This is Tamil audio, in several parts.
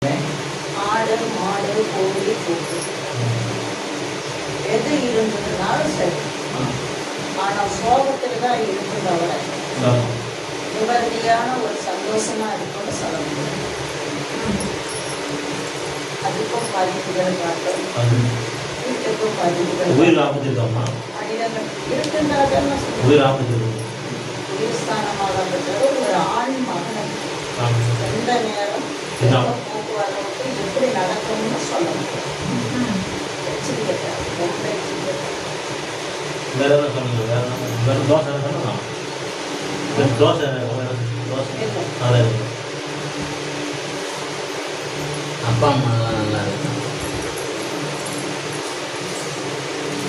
ஆடு மாடு கோழி கூட்டு எது இருந்ததுனாலும் சரி, ஆனால் சோகத்தில் தான் இருந்ததவரை நிவர்த்தியான ஒரு சந்தோஷமா இருக்கும்னு சொல்ல முடியும். அதுக்கும் பாதிப்புகள் காட்டும், வீட்டுக்கும் பாதிப்புகள் உயிர் ஆபத்து இருக்காமா? இருக்கின்றார்கள். உயிர் ஆபத்து உயிர் ஸ்தானமாகப்பட்டது ஒரு ஆண் மகனை எந்த நேரம் போக்குவரத்து எப்படி நடக்கும்னு சொல்ல முடியும். வேற எதாவது சொன்னீங்க? வேற தோசை சொன்னா தோசை நல்லா இருக்கு. அப்பா அம்மாலாம் நல்லா இருக்கு.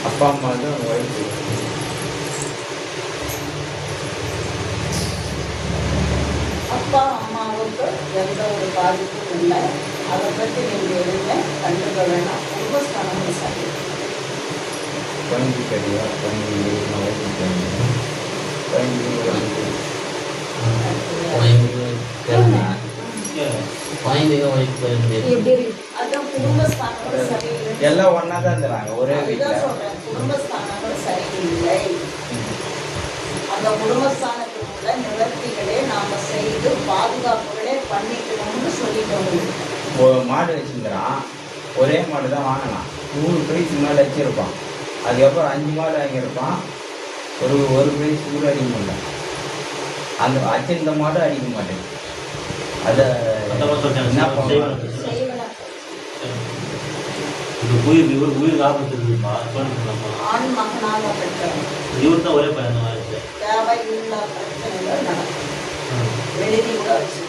அப்பா அம்மா தான் ஒய்ஃபு. அப்பா அம்மாவுக்கு எந்த ஒரு பாதிப்பும் இல்லை. அதை பற்றி நீங்கள் எதுவுமே கண்டுக்க வேண்டாம். ரொம்ப ஸ்தானமும் சரி. குழந்தை கடியா குழந்தை எல்லாம் ஒன்னா தான் இருந்தாங்க ஒரே வீட்டில். சொல்றேன், குடும்பஸ்தானங்கள் சரியில்லை. அந்த குடும்பஸ்தானத்துக்குள்ள நிவர்த்திகளே நாம செய்து பாதுகாப்புகளே பண்ணிக்கணும்னு சொல்லிட்டோம். மாடு வச்சுக்கிறான், ஒரே மாடு தான் வாங்கினான். 100 பிரைஸ் மேலே வச்சிருப்பான். அதுக்கப்புறம் 5 மாடு வாங்கியிருப்பான். ஒரு பிரைஸ் கூட அடிக்க முடியல. அந்த வச்சிருந்த மாடு அடிக்க மாட்டேன். அதை என்ன பண்ணுவாங்க? உயிர் ஆபத்து இருக்குமா? ஆண் மகனாக பெற்றவன் இவர் தான் ஒரே பையன் தான். தேவையில்லா பிரச்சனைகள் நடக்கும். எழுதி கூட வச்சு